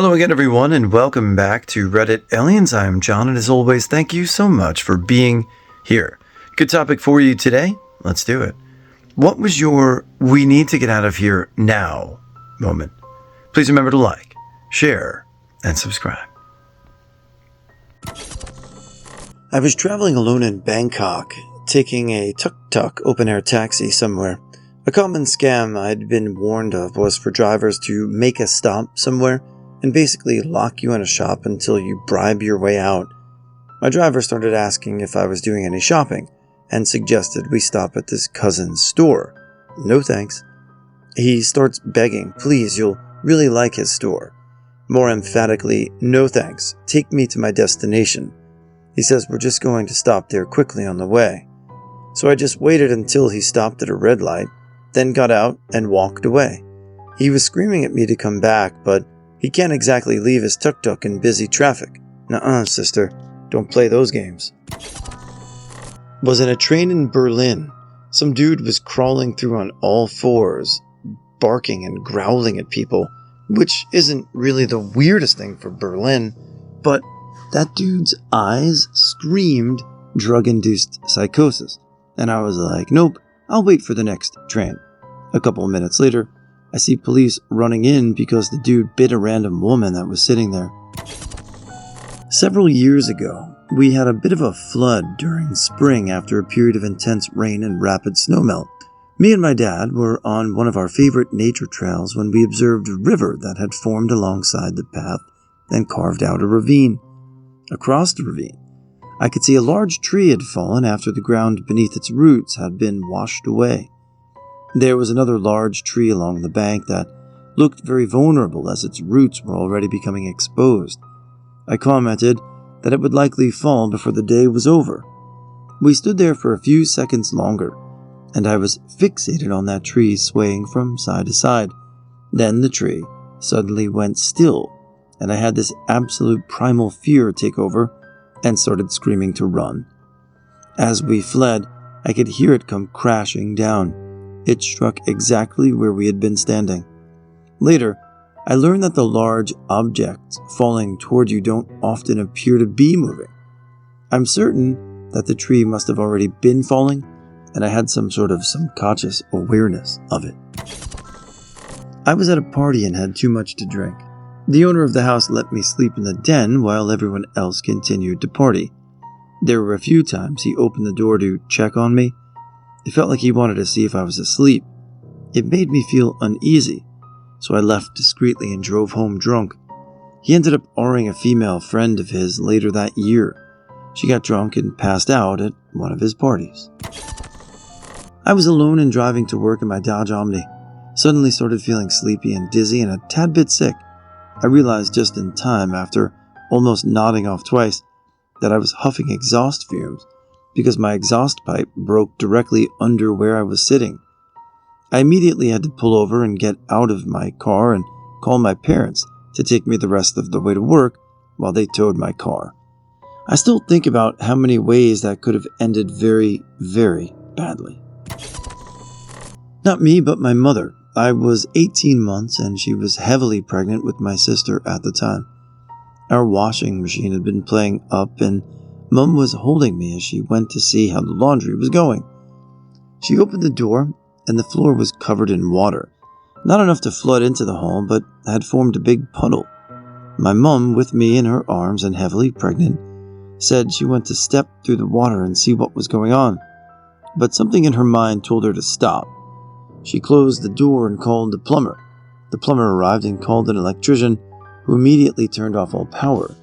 Hello again, everyone, and welcome back to Reddit Aliens. I'm John, and as always, thank you so much for being here. Good topic for you today. Let's do it. What was your "we need to get out of here now" moment? Please remember to like, share, and subscribe. I was traveling alone in Bangkok, taking a tuk-tuk open-air taxi somewhere. A common scam I'd been warned of was for drivers to make a stop somewhere and basically lock you in a shop until you bribe your way out. My driver started asking if I was doing any shopping and suggested we stop at this cousin's store. No thanks. He starts begging, please, you'll really like his store. More emphatically, no thanks, take me to my destination. He says we're just going to stop there quickly on the way. So I just waited until he stopped at a red light, then got out and walked away. He was screaming at me to come back, but he can't exactly leave his tuk-tuk in busy traffic. Nuh-uh, sister. Don't play those games. Was in a train in Berlin. Some dude was crawling through on all fours, barking and growling at people, which isn't really the weirdest thing for Berlin, but that dude's eyes screamed drug-induced psychosis. And I was like, nope, I'll wait for the next train. A couple of minutes later, I see police running in because the dude bit a random woman that was sitting there. Several years ago, we had a bit of a flood during spring after a period of intense rain and rapid snowmelt. Me and my dad were on one of our favorite nature trails when we observed a river that had formed alongside the path and carved out a ravine. Across the ravine, I could see a large tree had fallen after the ground beneath its roots had been washed away. There was another large tree along the bank that looked very vulnerable as its roots were already becoming exposed. I commented that it would likely fall before the day was over. We stood there for a few seconds longer, and I was fixated on that tree swaying from side to side. Then the tree suddenly went still, and I had this absolute primal fear take over and started screaming to run. As we fled, I could hear it come crashing down. It struck exactly where we had been standing. Later, I learned that the large objects falling toward you don't often appear to be moving. I'm certain that the tree must have already been falling, and I had some sort of subconscious awareness of it. I was at a party and had too much to drink. The owner of the house let me sleep in the den while everyone else continued to party. There were a few times he opened the door to check on me. It felt like he wanted to see if I was asleep. It made me feel uneasy, so I left discreetly and drove home drunk. He ended up R-ing a female friend of his later that year. She got drunk and passed out at one of his parties. I was alone and driving to work in my Dodge Omni. Suddenly started feeling sleepy and dizzy and a tad bit sick. I realized just in time, after almost nodding off twice, that I was huffing exhaust fumes because my exhaust pipe broke directly under where I was sitting. I immediately had to pull over and get out of my car and call my parents to take me the rest of the way to work while they towed my car. I still think about how many ways that could have ended very, very badly. Not me, but my mother. I was 18 months and she was heavily pregnant with my sister at the time. Our washing machine had been playing up and Mum was holding me as she went to see how the laundry was going. She opened the door and the floor was covered in water. Not enough to flood into the hall, but had formed a big puddle. My mum, with me in her arms and heavily pregnant, said she went to step through the water and see what was going on. But something in her mind told her to stop. She closed the door and called the plumber. The plumber arrived and called an electrician, who immediately turned off all power.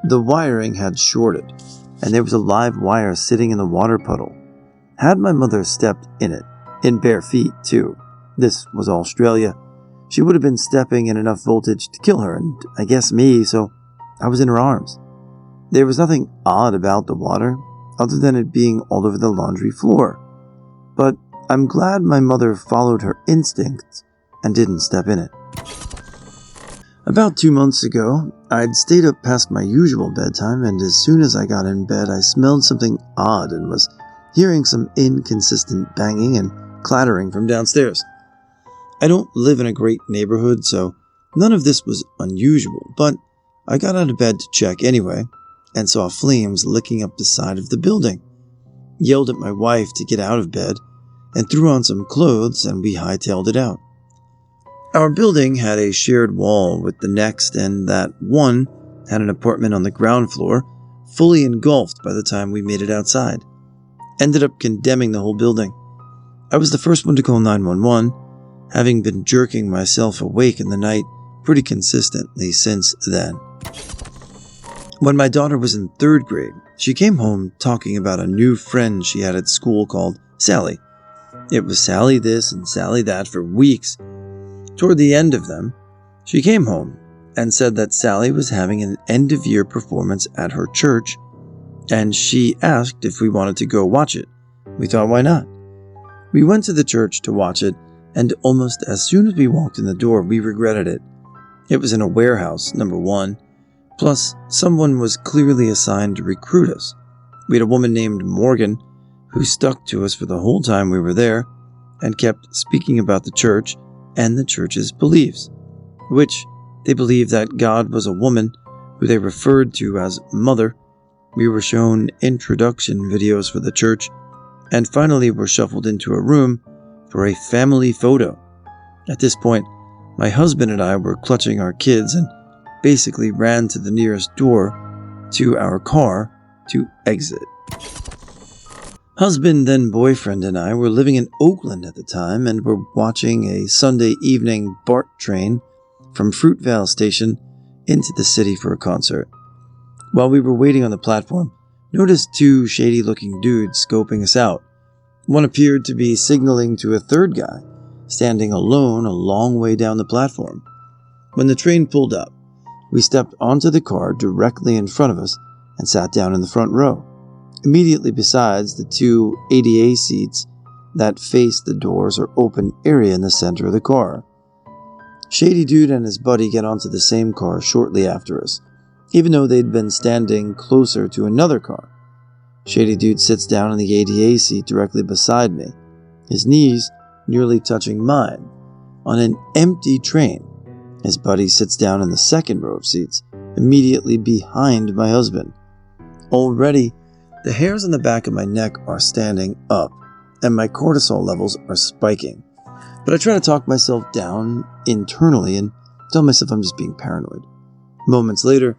The wiring had shorted, and there was a live wire sitting in the water puddle. Had my mother stepped in it, in bare feet too, this was Australia, she would have been stepping in enough voltage to kill her, and I guess me, so I was in her arms. There was nothing odd about the water, other than it being all over the laundry floor. But I'm glad my mother followed her instincts and didn't step in it. About 2 months ago, I'd stayed up past my usual bedtime, and as soon as I got in bed, I smelled something odd and was hearing some inconsistent banging and clattering from downstairs. I don't live in a great neighborhood, so None of this was unusual, but I got out of bed to check anyway and saw flames licking up the side of the building. Yelled at my wife to get out of bed and threw on some clothes, and we hightailed it out. Our building had a shared wall with the next, and that one had an apartment on the ground floor, fully engulfed by the time we made it outside. Ended up condemning the whole building. I was the first one to call 911, having been jerking myself awake in the night pretty consistently since then. When my daughter was in 3rd grade, she came home talking about a new friend she had at school called Sally. It was Sally this and Sally that for weeks. Toward the end of them, she came home and said that Sally was having an end-of-year performance at her church, and she asked if we wanted to go watch it. We thought, why not? We went to the church to watch it, and almost as soon as we walked in the door, we regretted it. It was in a warehouse, number one. Plus, someone was clearly assigned to recruit us. We had a woman named Morgan who stuck to us for the whole time we were there and kept speaking about the church and the church's beliefs, which they believed that God was a woman who they referred to as Mother. We were shown introduction videos for the church and finally were shuffled into a room for a family photo. At this point, my husband and I were clutching our kids and basically ran to the nearest door to our car to exit. Husband, then boyfriend, and I were living in Oakland at the time and were watching a Sunday evening BART train from Fruitvale Station into the city for a concert. While we were waiting on the platform, noticed 2 shady-looking dudes scoping us out. One appeared to be signaling to a 3rd guy, standing alone a long way down the platform. When the train pulled up, we stepped onto the car directly in front of us and sat down in the front row, immediately besides the 2 ADA seats that faced the doors or open area in the center of the car. Shady Dude and his buddy get onto the same car shortly after us, even though they'd been standing closer to another car. Shady Dude sits down in the ADA seat directly beside me, his knees nearly touching mine, on an empty train. His buddy sits down in the 2nd row of seats, immediately behind my husband. Already, the hairs on the back of my neck are standing up, and my cortisol levels are spiking. But I try to talk myself down internally and tell myself I'm just being paranoid. Moments later,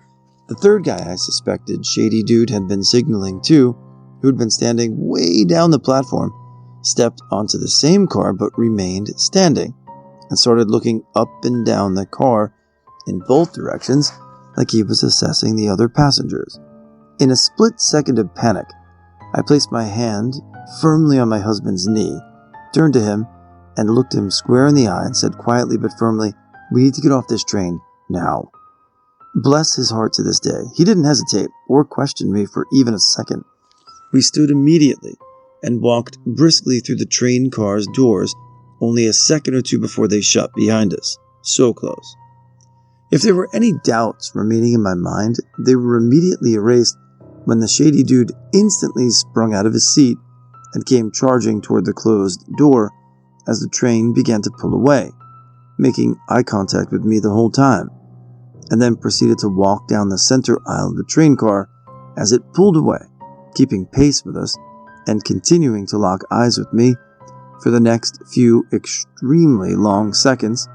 the 3rd guy I suspected Shady Dude had been signaling to, who'd been standing way down the platform, stepped onto the same car but remained standing, and started looking up and down the car in both directions like he was assessing the other passengers. In a split second of panic, I placed my hand firmly on my husband's knee, turned to him, and looked him square in the eye and said quietly but firmly, "We need to get off this train now." Bless his heart to this day, he didn't hesitate or question me for even a second. We stood immediately and walked briskly through the train car's doors only a second or two before they shut behind us. So close. If there were any doubts remaining in my mind, they were immediately erased when the Shady Dude instantly sprung out of his seat and came charging toward the closed door as the train began to pull away, making eye contact with me the whole time, and then proceeded to walk down the center aisle of the train car as it pulled away, keeping pace with us and continuing to lock eyes with me for the next few extremely long seconds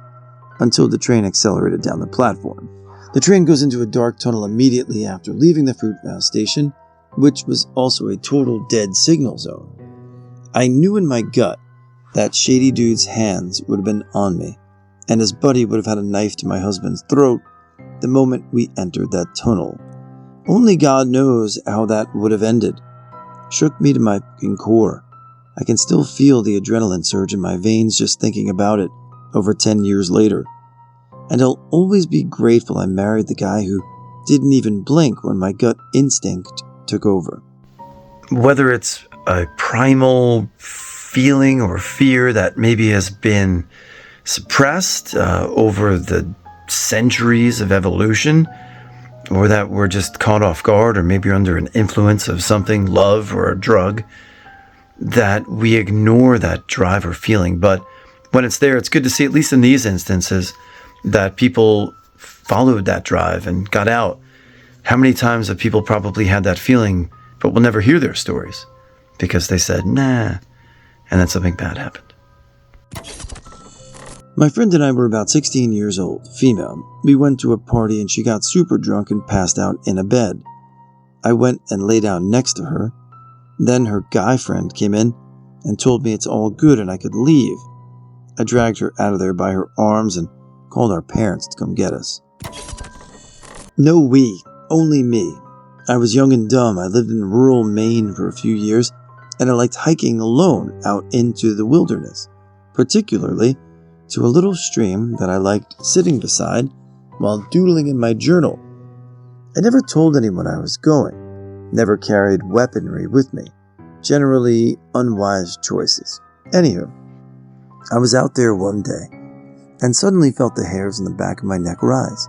until the train accelerated down the platform. The train goes into a dark tunnel immediately after leaving the Fruitvale station, which was also a total dead signal zone. I knew in my gut that Shady Dude's hands would have been on me, and his buddy would have had a knife to my husband's throat the moment we entered that tunnel. Only God knows how that would have ended. Shook me to my core. I can still feel the adrenaline surge in my veins just thinking about it over 10 years later. And I'll always be grateful I married the guy who didn't even blink when my gut instinct took over. Whether it's a primal feeling or fear that maybe has been suppressed over the centuries of evolution, or that we're just caught off guard, or maybe under an influence of something, love or a drug, that we ignore that drive or feeling. But when it's there, it's good to see, at least in these instances, that people followed that drive and got out. How many times have people probably had that feeling, but we'll never hear their stories because they said, nah, and then something bad happened. My friend and I were about 16 years old, female. We went to a party and she got super drunk and passed out in a bed. I went and lay down next to her. Then her guy friend came in and told me it's all good and I could leave. I dragged her out of there by her arms and called our parents to come get us. No we, only me. I was young and dumb. I lived in rural Maine for a few years and I liked hiking alone out into the wilderness, particularly to a little stream that I liked sitting beside while doodling in my journal. I never told anyone I was going, never carried weaponry with me, generally unwise choices. Anywho, I was out there one day and suddenly felt the hairs on the back of my neck rise.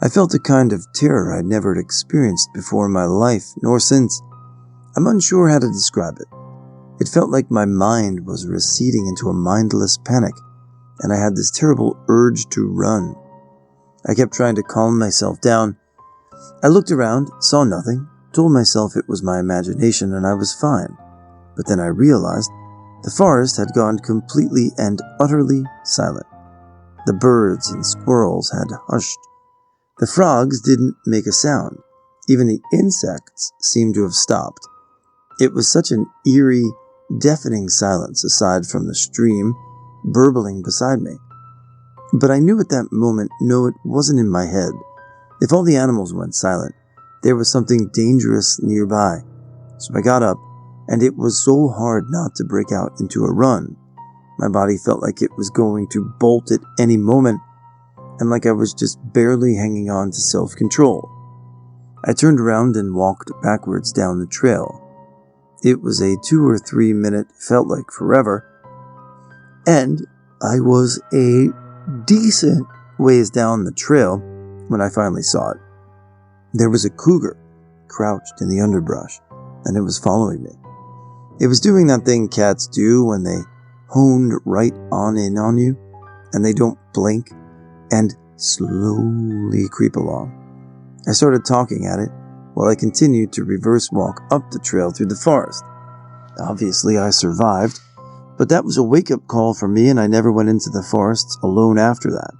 I felt a kind of terror I'd never experienced before in my life, nor since. I'm unsure how to describe it. It felt like my mind was receding into a mindless panic, and I had this terrible urge to run. I kept trying to calm myself down. I looked around, saw nothing, told myself it was my imagination and I was fine. But then I realized the forest had gone completely and utterly silent. The birds and squirrels had hushed. The frogs didn't make a sound. Even the insects seemed to have stopped. It was such an eerie, deafening silence aside from the stream burbling beside me. But I knew at that moment, no, it wasn't in my head. If all the animals went silent, there was something dangerous nearby. So I got up, and it was so hard not to break out into a run. My body felt like it was going to bolt at any moment, and like I was just barely hanging on to self-control. I turned around and walked backwards down the trail. It was a 2 or 3 minute, felt like forever, and I was a decent ways down the trail when I finally saw it. There was a cougar crouched in the underbrush, and it was following me. It was doing that thing cats do when they honed right on in on you, and they don't blink, and slowly creep along. I started talking at it while I continued to reverse walk up the trail through the forest. Obviously, I survived, but that was a wake-up call for me, and I never went into the forests alone after that.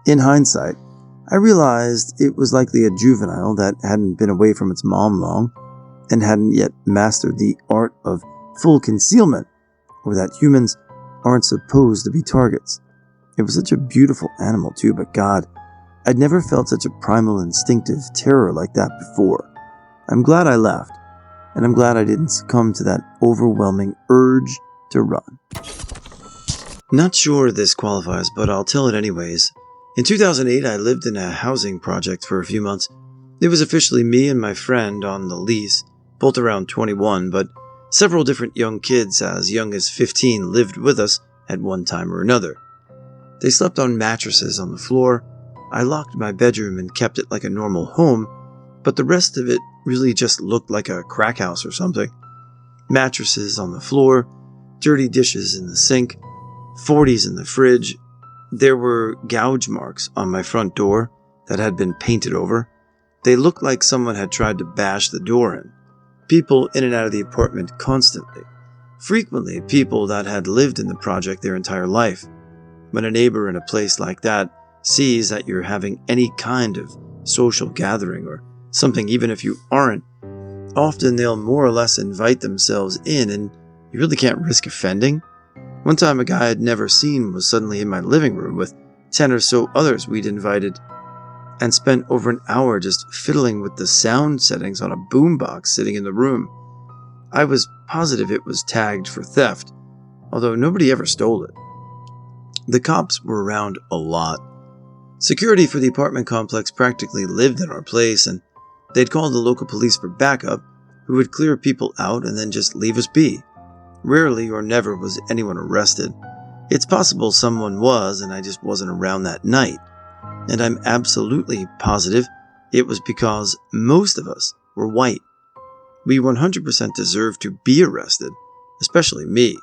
In hindsight, I realized it was likely a juvenile that hadn't been away from its mom long and hadn't yet mastered the art of full concealment, or that humans aren't supposed to be targets. It was such a beautiful animal too, but God, I'd never felt such a primal instinctive terror like that before. I'm glad I left, and I'm glad I didn't succumb to that overwhelming urge to run. Not sure this qualifies, but I'll tell it anyways. In 2008, I lived in a housing project for a few months. It was officially me and my friend on the lease, both around 21, but several different young kids as young as 15 lived with us at one time or another. They slept on mattresses on the floor. I locked my bedroom and kept it like a normal home, but the rest of it really just looked like a crack house or something. Mattresses on the floor, dirty dishes in the sink, 40s in the fridge. There were gouge marks on my front door that had been painted over. They looked like someone had tried to bash the door in. People in and out of the apartment constantly. Frequently, people that had lived in the project their entire life. When a neighbor in a place like that sees that you're having any kind of social gathering or something, even if you aren't, often they'll more or less invite themselves in, and you really can't risk offending. One time a guy I'd never seen was suddenly in my living room with 10 or so others we'd invited, and spent over an hour just fiddling with the sound settings on a boombox sitting in the room. I was positive it was tagged for theft, although nobody ever stole it. The cops were around a lot. Security for the apartment complex practically lived in our place, and they'd call the local police for backup, who would clear people out and then just leave us be. Rarely or never was anyone arrested. It's possible someone was, and I just wasn't around that night. And I'm absolutely positive it was because most of us were white. We 100% deserved to be arrested, especially me.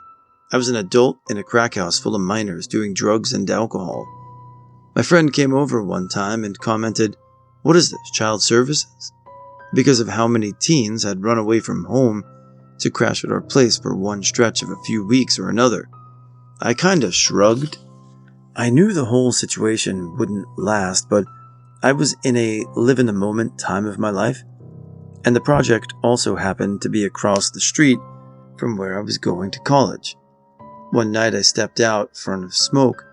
I was an adult in a crack house full of minors doing drugs and alcohol. My friend came over one time and commented, "What is this, child services?" because of how many teens had run away from home to crash at our place for one stretch of a few weeks or another. I kinda shrugged. I knew the whole situation wouldn't last, but I was in a live-in-the-moment time of my life, and the project also happened to be across the street from where I was going to college. One night I stepped out front of smoke.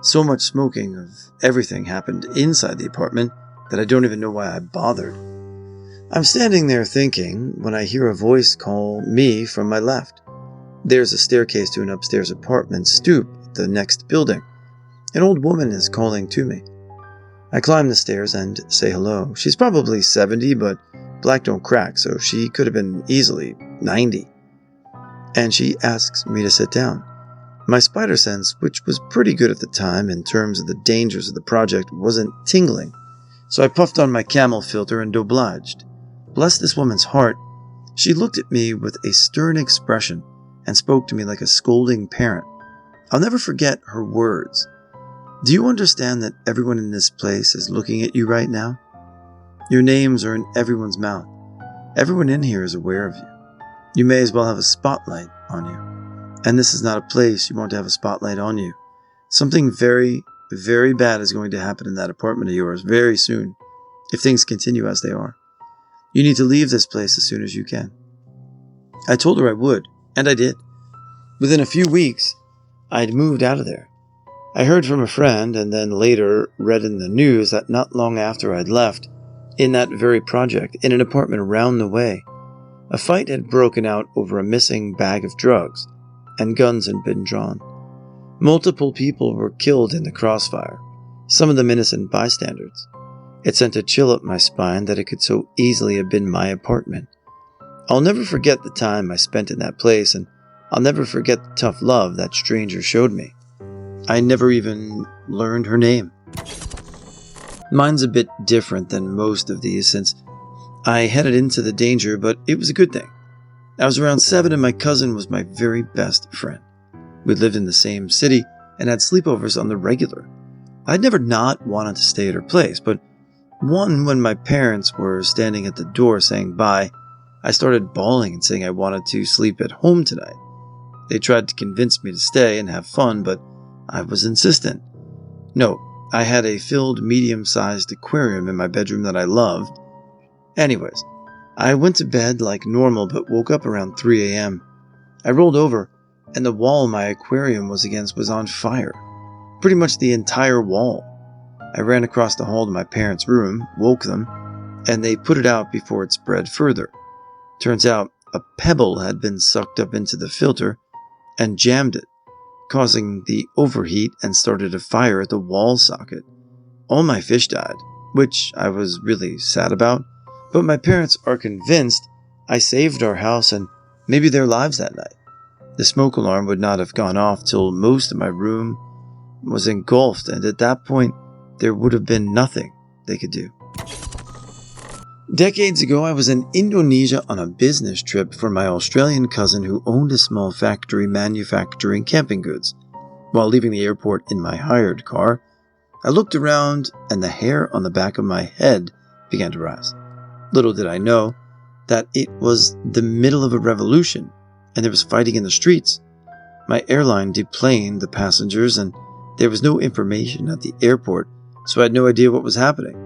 So much smoking of everything happened inside the apartment that I don't even know why I bothered. I'm standing there thinking when I hear a voice call me from my left. There's a staircase to an upstairs apartment stoop at the next building. An old woman is calling to me. I climb the stairs and say hello. She's probably 70, but black don't crack, so she could have been easily 90. And she asks me to sit down. My spider sense, which was pretty good at the time in terms of the dangers of the project, wasn't tingling, so I puffed on my camel filter and obliged. Bless this woman's heart, she looked at me with a stern expression and spoke to me like a scolding parent. I'll never forget her words. "Do you understand that everyone in this place is looking at you right now? Your names are in everyone's mouth. Everyone in here is aware of you. You may as well have a spotlight on you. And this is not a place you want to have a spotlight on you. Something very, very bad is going to happen in that apartment of yours very soon, if things continue as they are. You need to leave this place as soon as you can." I told her I would, and I did. Within a few weeks, I'd moved out of there. I heard from a friend and then later read in the news that not long after I'd left, in that very project, in an apartment around the way, a fight had broken out over a missing bag of drugs, and guns had been drawn. Multiple people were killed in the crossfire, some of them innocent bystanders. It sent a chill up my spine that it could so easily have been my apartment. I'll never forget the time I spent in that place, and I'll never forget the tough love that stranger showed me. I never even learned her name. Mine's a bit different than most of these since I headed into the danger, but it was a good thing. I was around 7 and my cousin was my very best friend. We lived in the same city and had sleepovers on the regular. I'd never not wanted to stay at her place, but when my parents were standing at the door saying bye, I started bawling and saying I wanted to sleep at home tonight. They tried to convince me to stay and have fun, but I was insistent. No, I had a filled medium-sized aquarium in my bedroom that I loved. Anyways, I went to bed like normal but woke up around 3 a.m. I rolled over, and the wall my aquarium was against was on fire. Pretty much the entire wall. I ran across the hall to my parents' room, woke them, and they put it out before it spread further. Turns out a pebble had been sucked up into the filter and jammed it, causing the overheat and started a fire at the wall socket. All my fish died, which I was really sad about, but my parents are convinced I saved our house and maybe their lives that night. The smoke alarm would not have gone off till most of my room was engulfed, and at that point, there would have been nothing they could do. Decades ago, I was in Indonesia on a business trip for my Australian cousin who owned a small factory manufacturing camping goods. While leaving the airport in my hired car, I looked around and the hair on the back of my head began to rise. Little did I know that it was the middle of a revolution and there was fighting in the streets. My airline deplaned the passengers and there was no information at the airport, so I had no idea what was happening.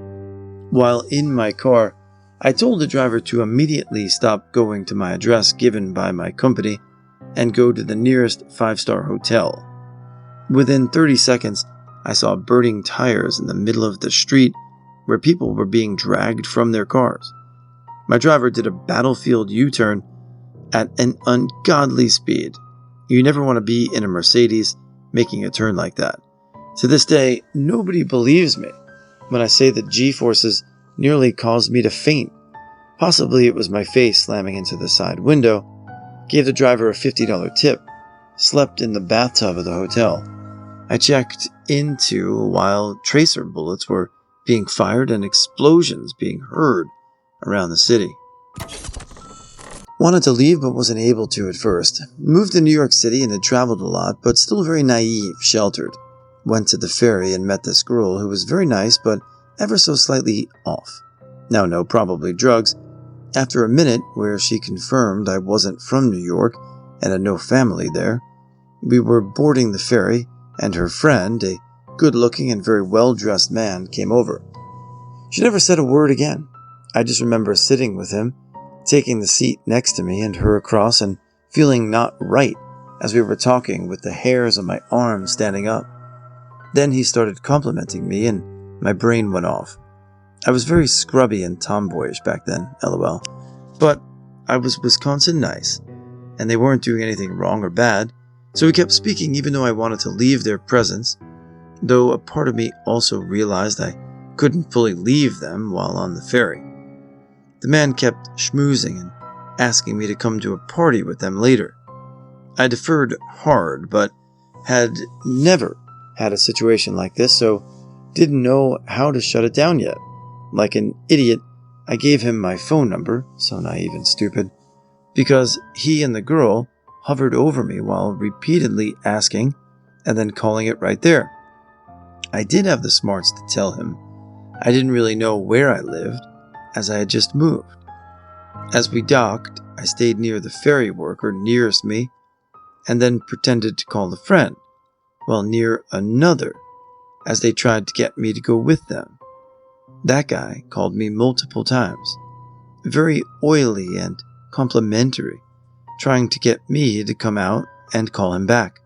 While in my car, I told the driver to immediately stop going to my address given by my company and go to the nearest 5-star hotel. Within 30 seconds, I saw burning tires in the middle of the street where people were being dragged from their cars. My driver did a battlefield U-turn at an ungodly speed. You never want to be in a Mercedes making a turn like that. To this day, nobody believes me when I say that G-forces nearly caused me to faint. Possibly it was my face slamming into the side window. Gave the driver a $50 tip. Slept in the bathtub of the hotel. I checked into while tracer bullets were being fired and explosions being heard around the city. Wanted to leave but wasn't able to at first. Moved to New York City and had traveled a lot, but still very naive, sheltered. went to the ferry and met this girl who was very nice but ever so slightly off. Now, no, probably drugs. After a minute where she confirmed I wasn't from New York and had no family there, we were boarding the ferry and her friend, a good-looking and very well-dressed man, came over. She never said a word again. I just remember sitting with him, taking the seat next to me and her across, and feeling not right as we were talking with the hairs on my arms standing up. Then he started complimenting me and my brain went off. I was very scrubby and tomboyish back then, lol. But I was Wisconsin nice, and they weren't doing anything wrong or bad, so we kept speaking even though I wanted to leave their presence, though a part of me also realized I couldn't fully leave them while on the ferry. The man kept schmoozing and asking me to come to a party with them later. I deferred hard, but had never had a situation like this, so didn't know how to shut it down yet. Like an idiot, I gave him my phone number, so naive and stupid, because he and the girl hovered over me while repeatedly asking and then calling it right there. I did have the smarts to tell him I didn't really know where I lived, as I had just moved. As we docked, I stayed near the ferry worker nearest me and then pretended to call a friend, while near another, as they tried to get me to go with them. That guy called me multiple times, very oily and complimentary, trying to get me to come out and call him back.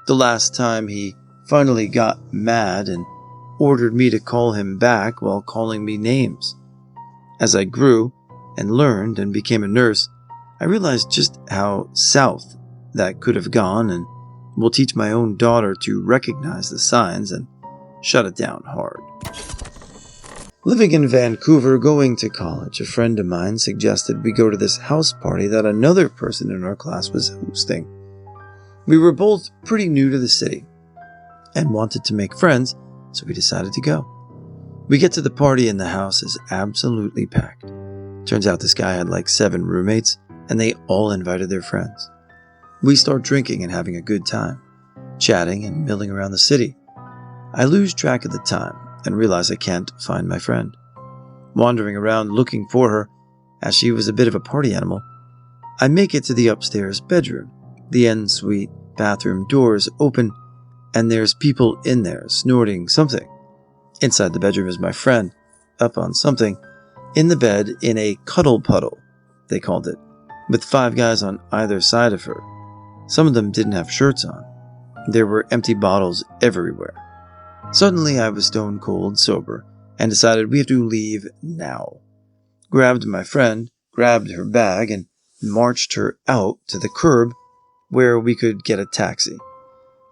The last time he finally got mad and ordered me to call him back while calling me names. As I grew and learned and became a nurse, I realized just how south that could have gone, and will teach my own daughter to recognize the signs and shut it down hard. Living in Vancouver, going to college, a friend of mine suggested we go to this house party that another person in our class was hosting. We were both pretty new to the city and wanted to make friends, so we decided to go. We get to the party and the house is absolutely packed. Turns out this guy had like 7 roommates, and they all invited their friends. We start drinking and having a good time, chatting and milling around the city. I lose track of the time and realize I can't find my friend. Wandering around looking for her, as she was a bit of a party animal, I make it to the upstairs bedroom. The en-suite bathroom doors open, and there's people in there snorting something. Inside the bedroom is my friend, up on something, in the bed in a cuddle puddle, they called it, with 5 guys on either side of her. Some of them didn't have shirts on. There were empty bottles everywhere. Suddenly I was stone cold sober and decided we have to leave now. Grabbed my friend, grabbed her bag, and marched her out to the curb where we could get a taxi.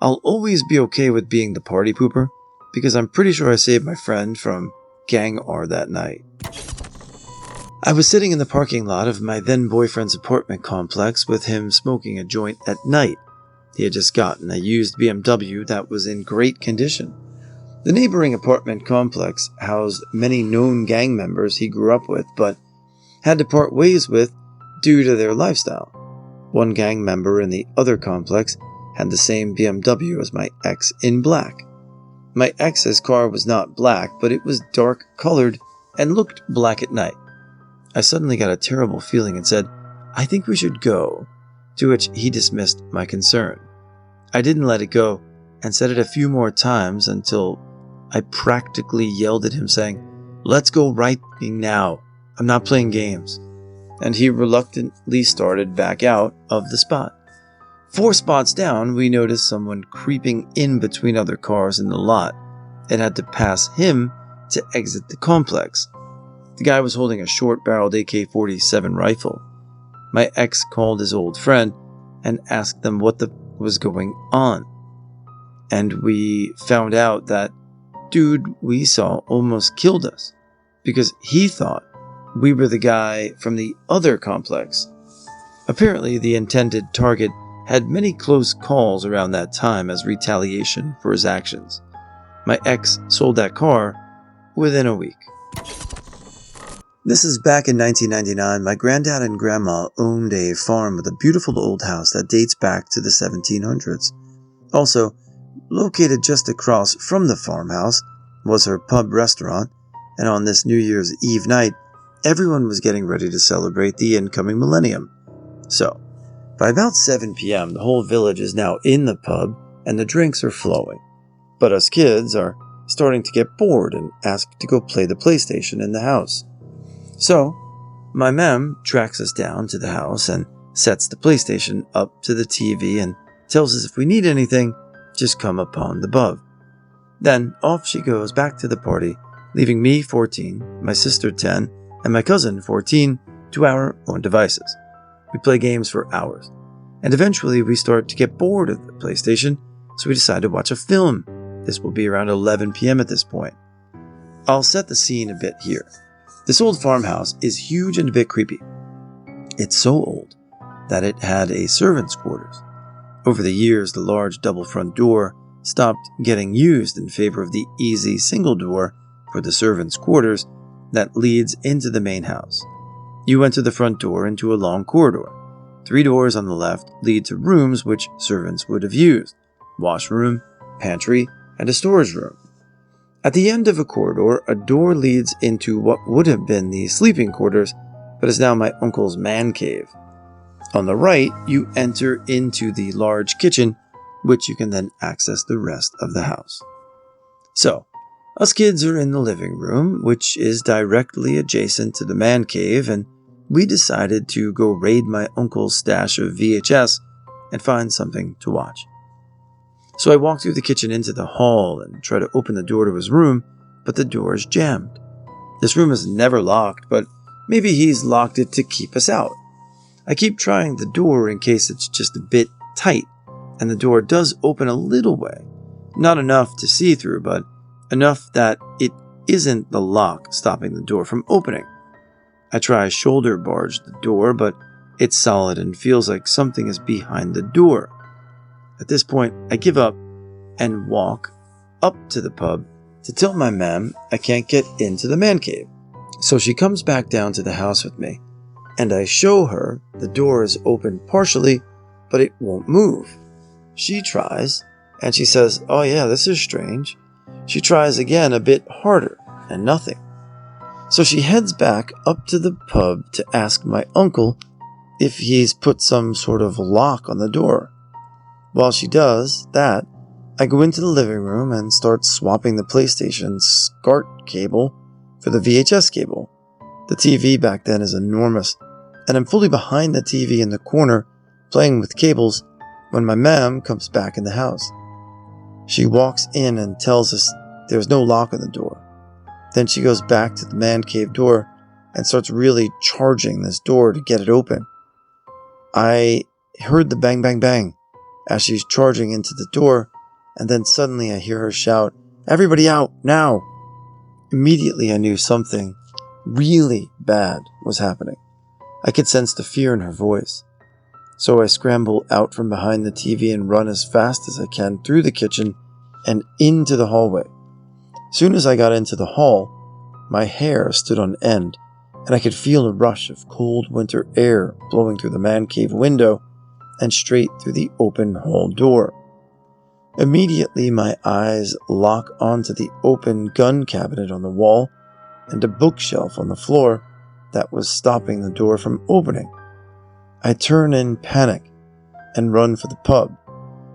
I'll always be okay with being the party pooper because I'm pretty sure I saved my friend from gang R that night. I was sitting in the parking lot of my then boyfriend's apartment complex with him smoking a joint at night. He had just gotten a used BMW that was in great condition. The neighboring apartment complex housed many known gang members he grew up with, but had to part ways with due to their lifestyle. One gang member in the other complex had the same BMW as my ex in black. My ex's car was not black, but it was dark colored and looked black at night. I suddenly got a terrible feeling and said, "I think we should go," to which he dismissed my concern. I didn't let it go and said it a few more times until I practically yelled at him saying, "Let's go right now. I'm not playing games." And he reluctantly started back out of the spot. 4 spots down, we noticed someone creeping in between other cars in the lot and had to pass him to exit the complex. The guy was holding a short-barreled AK-47 rifle. My ex called his old friend and asked them what was going on. And we found out that dude we saw almost killed us because he thought we were the guy from the other complex. Apparently, the intended target had many close calls around that time as retaliation for his actions. My ex sold that car within a week. This is back in 1999. My granddad and grandma owned a farm with a beautiful old house that dates back to the 1700s. Also, Located just across from the farmhouse was her pub restaurant, and on this New Year's Eve night, everyone was getting ready to celebrate the incoming millennium. So, by about 7 p.m., the whole village is now in the pub and the drinks are flowing. But us kids are starting to get bored and ask to go play the PlayStation in the house. So, my mem tracks us down to the house and sets the PlayStation up to the TV and tells us if we need anything, just come upon the above. Then off she goes back to the party, leaving me 14, my sister 10, and my cousin 14 to our own devices. We play games for hours, and eventually we start to get bored of the PlayStation, so we decide to watch a film. This will be around 11 p.m. at this point. I'll set the scene a bit here. This old farmhouse is huge and a bit creepy. It's so old that it had a servant's quarters. Over the years, the large double front door stopped getting used in favor of the easy single door for the servants' quarters that leads into the main house. You enter the front door into a long corridor. 3 doors on the left lead to rooms which servants would have used: washroom, pantry, and a storage room. At the end of a corridor, a door leads into what would have been the sleeping quarters, but is now my uncle's man cave. On the right, you enter into the large kitchen, which you can then access the rest of the house. So, us kids are in the living room, which is directly adjacent to the man cave, and we decided to go raid my uncle's stash of VHS and find something to watch. So I walk through the kitchen into the hall and try to open the door to his room, but the door is jammed. This room is never locked, but maybe he's locked it to keep us out. I keep trying the door in case it's just a bit tight, and the door does open a little way. Not enough to see through, but enough that it isn't the lock stopping the door from opening. I try shoulder barge the door, but it's solid and feels like something is behind the door. At this point, I give up and walk up to the pub to tell my ma'am I can't get into the man cave. So she comes back down to the house with me, and I show her the door is open partially, but it won't move. She tries, and she says, "Oh yeah, this is strange." She tries again a bit harder, and nothing. So she heads back up to the pub to ask my uncle if he's put some sort of lock on the door. While she does that, I go into the living room and start swapping the PlayStation SCART cable for the VHS cable. The TV back then is enormous, and I'm fully behind the TV in the corner playing with cables when my ma'am comes back in the house. She walks in and tells us there's no lock on the door. Then she goes back to the man cave door and starts really charging this door to get it open. I heard the bang bang bang as she's charging into the door, and then suddenly I hear her shout, "Everybody out, now!" Immediately I knew something really bad was happening. I could sense the fear in her voice. So I scramble out from behind the TV and run as fast as I can through the kitchen and into the hallway. Soon as I got into the hall, my hair stood on end, and I could feel a rush of cold winter air blowing through the man cave window and straight through the open hall door. Immediately my eyes lock onto the open gun cabinet on the wall and a bookshelf on the floor that was stopping the door from opening. I turn in panic and run for the pub,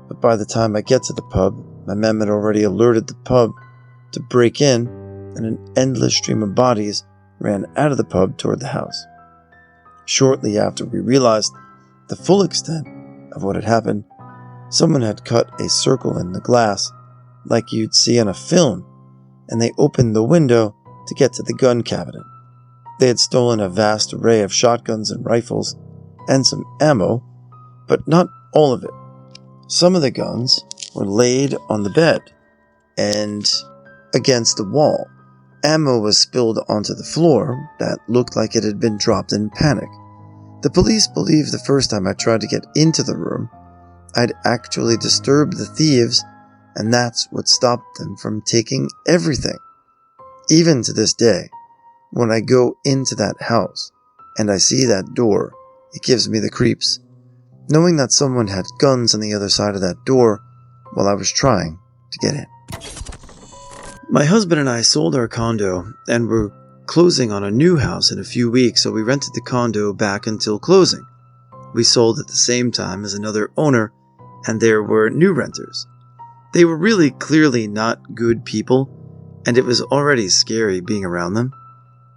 but by the time I get to the pub, my mem had already alerted the pub to break in, and an endless stream of bodies ran out of the pub toward the house. Shortly after we realized the full extent of what had happened, someone had cut a circle in the glass like you'd see in a film, and they opened the window to get to the gun cabinet. They had stolen a vast array of shotguns and rifles and some ammo, but not all of it. Some of the guns were laid on the bed and against the wall. Ammo was spilled onto the floor that looked like it had been dropped in panic. The police believed the first time I tried to get into the room, I'd actually disturbed the thieves, and that's what stopped them from taking everything. Even to this day, when I go into that house and I see that door, it gives me the creeps. Knowing that someone had guns on the other side of that door while I was trying to get in. My husband and I sold our condo and were closing on a new house in a few weeks, so we rented the condo back until closing. We sold at the same time as another owner, and there were new renters. They were really clearly not good people, and it was already scary being around them.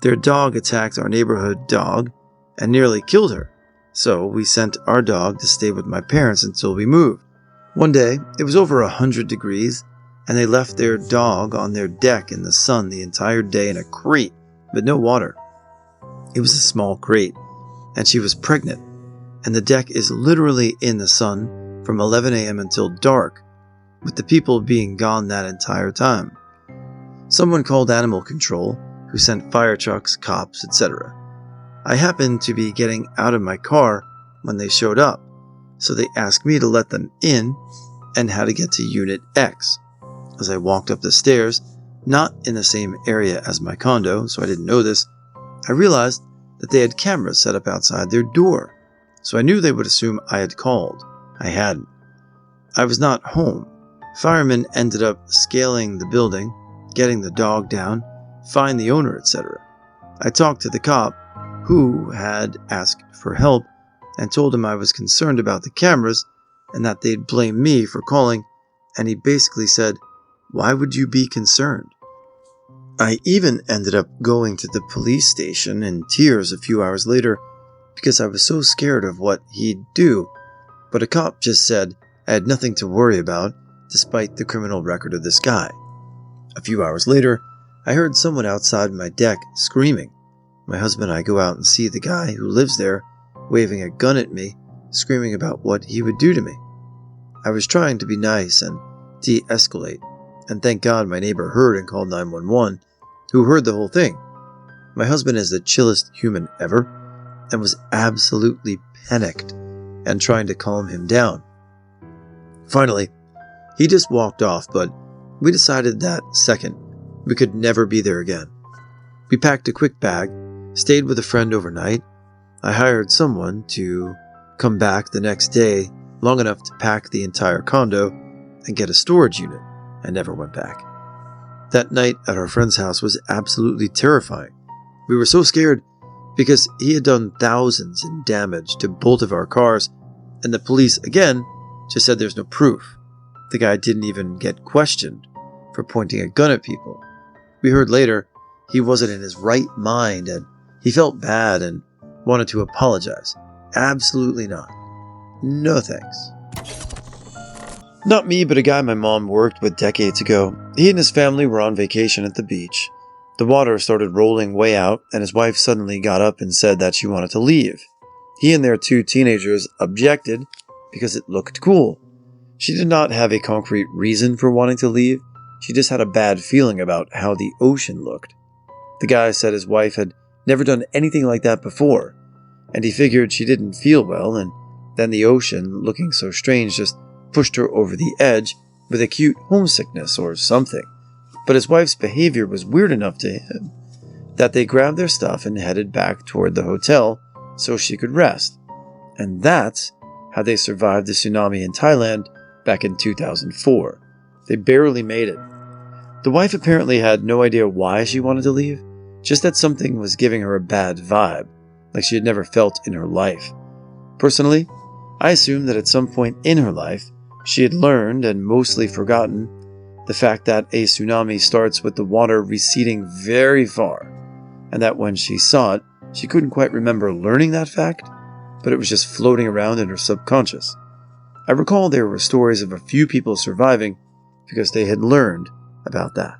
Their dog attacked our neighborhood dog and nearly killed her, so we sent our dog to stay with my parents until we moved. One day, it was over 100 degrees, and they left their dog on their deck in the sun the entire day in a crate with no water. It was a small crate, and she was pregnant, and the deck is literally in the sun from 11 a.m. until dark, with the people being gone that entire time. Someone called animal control, who sent fire trucks, cops, etc. I happened to be getting out of my car when they showed up, so they asked me to let them in and how to get to Unit X. As I walked up the stairs, not in the same area as my condo, so I didn't know this, I realized that they had cameras set up outside their door, so I knew they would assume I had called. I hadn't. I was not home. Firemen ended up scaling the building, getting the dog down, find the owner, etc. I talked to the cop, who had asked for help, and told him I was concerned about the cameras and that they'd blame me for calling, and he basically said, "Why would you be concerned?" I even ended up going to the police station in tears a few hours later because I was so scared of what he'd do, but a cop just said I had nothing to worry about despite the criminal record of this guy. A few hours later, I heard someone outside my deck screaming. My husband and I go out and see the guy who lives there waving a gun at me, screaming about what he would do to me. I was trying to be nice and de-escalate, and thank God my neighbor heard and called 911, who heard the whole thing. My husband is the chillest human ever, and was absolutely panicked and trying to calm him down. Finally, he just walked off, but we decided that second we could never be there again. We packed a quick bag, stayed with a friend overnight. I hired someone to come back the next day long enough to pack the entire condo and get a storage unit. I never went back. That night at our friend's house was absolutely terrifying. We were so scared because he had done thousands in damage to both of our cars, and the police, again, just said there's no proof. The guy didn't even get questioned for pointing a gun at people. We heard later he wasn't in his right mind and he felt bad and wanted to apologize. Absolutely not. No thanks. Not me, but a guy my mom worked with decades ago. He and his family were on vacation at the beach. The water started rolling way out, and his wife suddenly got up and said that she wanted to leave. He and their 2 teenagers objected because it looked cool. She did not have a concrete reason for wanting to leave. She just had a bad feeling about how the ocean looked. The guy said his wife had never done anything like that before, and he figured she didn't feel well, and then the ocean, looking so strange, just pushed her over the edge with acute homesickness or something. But his wife's behavior was weird enough to him that they grabbed their stuff and headed back toward the hotel so she could rest. And that's how they survived the tsunami in Thailand back in 2004. They barely made it. The wife apparently had no idea why she wanted to leave, just that something was giving her a bad vibe, like she had never felt in her life. Personally, I assume that at some point in her life, she had learned and mostly forgotten the fact that a tsunami starts with the water receding very far, and that when she saw it, she couldn't quite remember learning that fact, but it was just floating around in her subconscious. I recall there were stories of a few people surviving because they had learned about that.